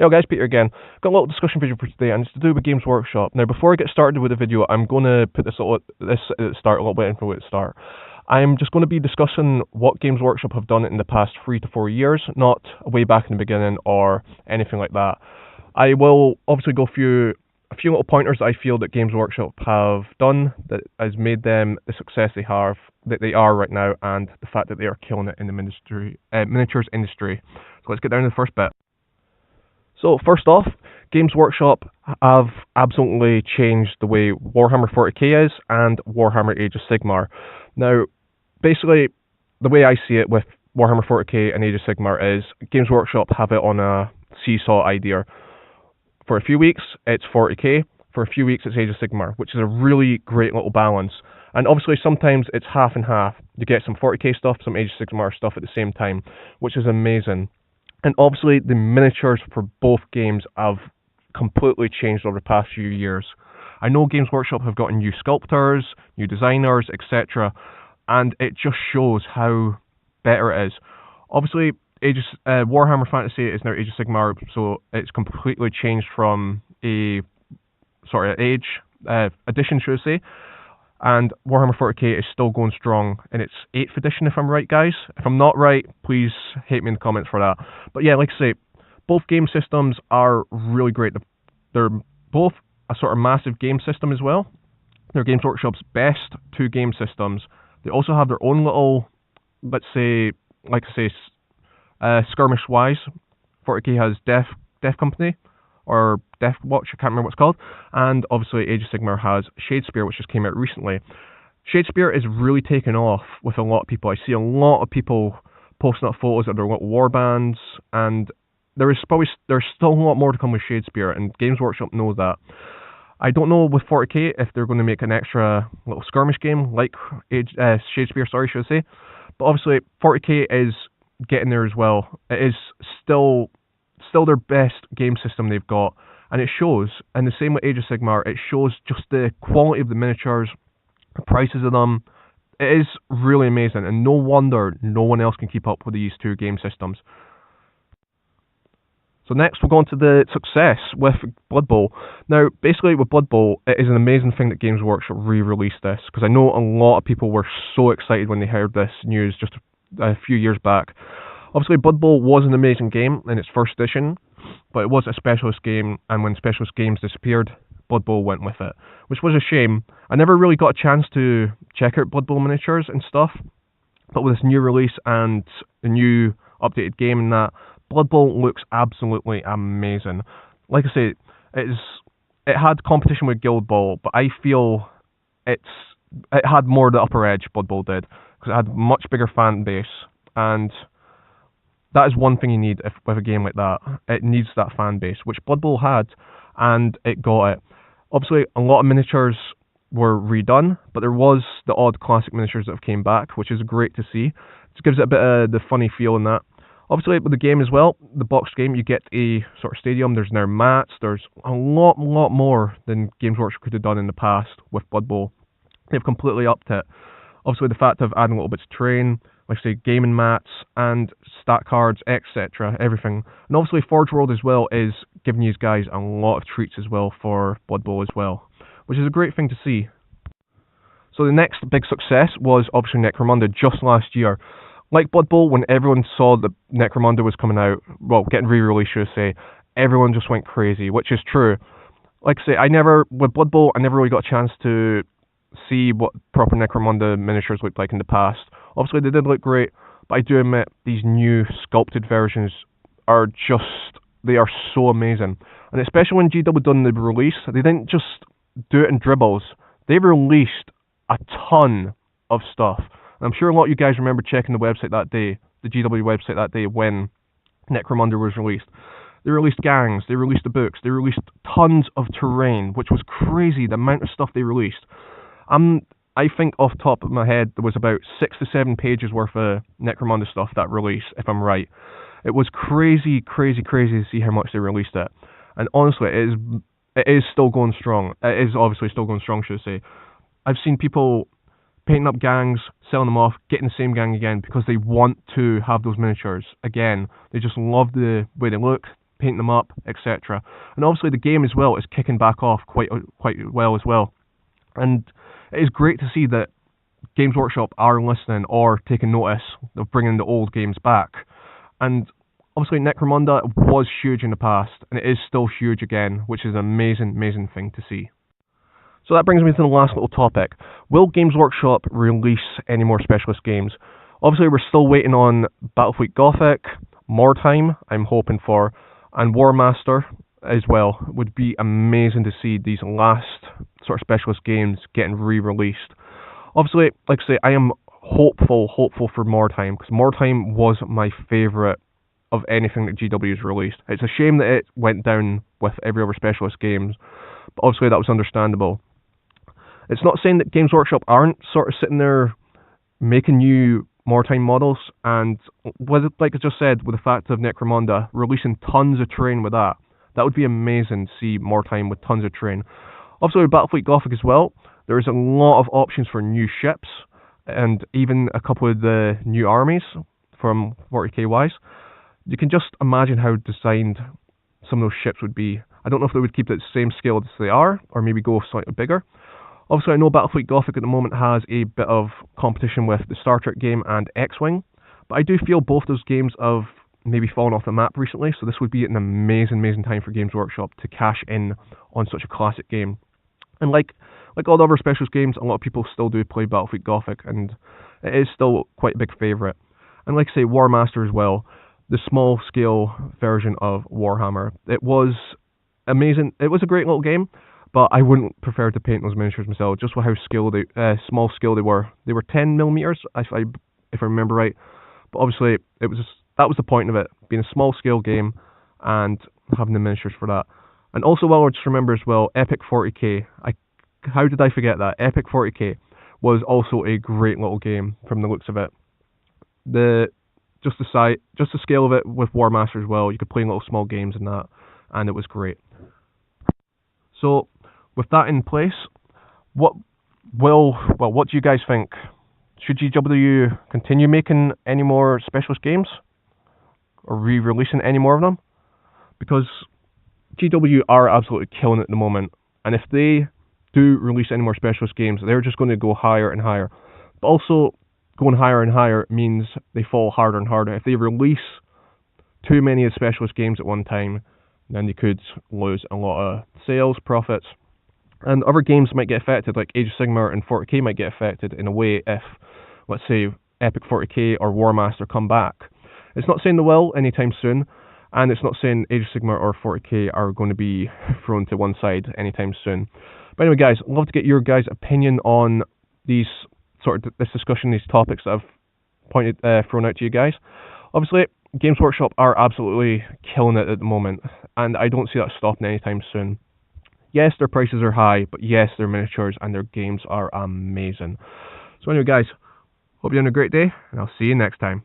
Yo guys, Peter again. Got a little discussion video for today, and it's to do with Games Workshop. Now, before I get started with the video, I'm going to put this at the start, a little bit info at the start. I'm just going to be discussing what Games Workshop have done in the past 3 to 4 years, not way back in the beginning or anything like that. I will obviously go through a few little pointers that I feel that Games Workshop have done that has made them the success they are right now, and the fact that they are killing it in the miniatures industry. So let's get down to the first bit. So first off, Games Workshop have absolutely changed the way Warhammer 40k is and Warhammer Age of Sigmar. Now, basically, the way I see it with Warhammer 40k and Age of Sigmar is Games Workshop have it on a seesaw idea. For a few weeks, it's 40k. For a few weeks, it's Age of Sigmar, which is a really great little balance. And obviously, sometimes it's half and half. You get some 40k stuff, some Age of Sigmar stuff at the same time, which is amazing. And obviously, the miniatures for both games have completely changed over the past few years. I know Games Workshop have gotten new sculptors, new designers, etc., and it just shows how better it is. Obviously, Warhammer Fantasy is now Age of Sigmar, so it's completely changed from a sort of age edition, should I say. And Warhammer 40k is still going strong in its 8th edition, if I'm right, guys. If I'm not right, please hate me in the comments for that. But yeah, like I say, both game systems are really great. They're both a sort of massive game system as well. They're Games Workshop's best 2 game systems. They also have their own little, let's say, like I say, skirmish-wise. 40k has Death Company, or Death Watch, I can't remember what it's called, and obviously Age of Sigmar has Shadespeare, which just came out recently. Shadespear is really taken off with a lot of people. I see a lot of people posting up photos of their little war bands, and there's still a lot more to come with Shadespear, and Games Workshop knows that. I don't know with 40k if they're going to make an extra little skirmish game like Shadespear, should I say, but obviously 40k is getting there as well. It is still their best game system they've got, and it shows. And the same with Age of Sigmar, it shows just the quality of the miniatures, the prices of them. It is really amazing, and no wonder no one else can keep up with these 2 game systems. So next we'll go on to the success with Blood Bowl. Now, basically with Blood Bowl, it is an amazing thing that Games Workshop re-released this, because I know a lot of people were so excited when they heard this news just a few years back. Obviously, Blood Bowl was an amazing game in its first edition, but it was a specialist game, and when specialist games disappeared, Blood Bowl went with it, which was a shame. I never really got a chance to check out Blood Bowl miniatures and stuff, but with this new release and the new updated game and that, Blood Bowl looks absolutely amazing. Like I say, it had competition with Guild Ball, but I feel it had more the upper edge, Blood Bowl did, because it had a much bigger fan base, and that is one thing you need with a game like that. It needs that fan base, which Blood Bowl had, and it got it. Obviously, a lot of miniatures were redone, but there was the odd classic miniatures that have came back, which is great to see. It gives it a bit of the funny feel in that. Obviously, with the game as well, the boxed game, you get a sort of stadium. There's now mats. There's a lot more than Games Workshop could have done in the past with Blood Bowl. They've completely upped it. Obviously, the fact of adding little bits of terrain, like I say, gaming mats and stat cards, etc., everything. And obviously Forge World as well is giving you guys a lot of treats as well for Blood Bowl as well, which is a great thing to see. So the next big success was obviously Necromunda just last year. Like Blood Bowl, when everyone saw that Necromunda was coming out, well, getting re-released, should I say, everyone just went crazy, which is true. Like I say, with Blood Bowl, I never really got a chance to see what proper Necromunda miniatures looked like in the past. Obviously, they did look great, but I do admit these new sculpted versions are so amazing. And especially when GW done the release, they didn't just do it in dribbles. They released a ton of stuff. And I'm sure a lot of you guys remember checking the website that day, the GW website that day when Necromunda was released. They released gangs, they released the books, they released tons of terrain, which was crazy, the amount of stuff they released. I think off the top of my head, there was about 6 to 7 pages worth of Necromunda stuff that released, if I'm right. It was crazy to see how much they released it. And honestly, it is still going strong. It is obviously still going strong, should I say. I've seen people painting up gangs, selling them off, getting the same gang again, because they want to have those miniatures. Again, they just love the way they look, painting them up, etc. And obviously the game as well is kicking back off quite well as well. And it is great to see that Games Workshop are listening or taking notice of bringing the old games back. And obviously Necromunda was huge in the past, and it is still huge again, which is an amazing thing to see. So that brings me to the last little topic. Will Games Workshop release any more specialist games? Obviously we're still waiting on Battlefleet Gothic, Mordheim, I'm hoping for, and Warmaster as well. It would be amazing to see these last sort of specialist games getting re-released. Obviously, like I say, I am hopeful for Mordheim, because Mordheim was my favourite of anything that GW has released. It's a shame that it went down with every other specialist games, but obviously that was understandable. It's not saying that Games Workshop aren't sort of sitting there making new Mordheim models, and with it, like I just said, with the fact of Necromunda releasing tons of terrain with that would be amazing to see Mordheim with tons of terrain. Obviously with Battlefleet Gothic as well, there's a lot of options for new ships, and even a couple of the new armies from 40k wise. You can just imagine how designed some of those ships would be. I don't know if they would keep it the same scale as they are, or maybe go slightly bigger. Obviously, I know Battlefleet Gothic at the moment has a bit of competition with the Star Trek game and X-Wing, but I do feel both those games have maybe fallen off the map recently, so this would be an amazing time for Games Workshop to cash in on such a classic game. And like all the other specialist games, a lot of people still do play Battlefleet Gothic, and it is still quite a big favourite. And like I say, Warmaster as well, the small scale version of Warhammer. It was amazing. It was a great little game, but I wouldn't prefer to paint those miniatures myself, just with how small scale they were. They were 10mm, if I remember right. But obviously, that was the point of it, being a small scale game and having the miniatures for that. And also, I just remember as well, Epic 40k. How did I forget that? Epic 40k was also a great little game from the looks of it. Just the scale of it with Warmaster as well. You could play little small games in that, and it was great. So, with that in place, what do you guys think? Should GW continue making any more specialist games, or re-releasing any more of them? Because GW are absolutely killing it at the moment, and if they do release any more specialist games, they're just going to go higher and higher. But also, going higher and higher means they fall harder and harder. If they release too many specialist games at one time, then they could lose a lot of sales, profits, and other games might get affected, like Age of Sigmar and 40k might get affected in a way if, let's say, Epic 40k or Warmaster come back. It's not saying they will anytime soon, and it's not saying Age of Sigmar or 40k are going to be thrown to one side anytime soon. But anyway, guys, I'd love to get your guys' opinion on this discussion, these topics that I've thrown out to you guys. Obviously, Games Workshop are absolutely killing it at the moment, and I don't see that stopping anytime soon. Yes, their prices are high, but yes, their miniatures and their games are amazing. So anyway, guys, hope you're having a great day, and I'll see you next time.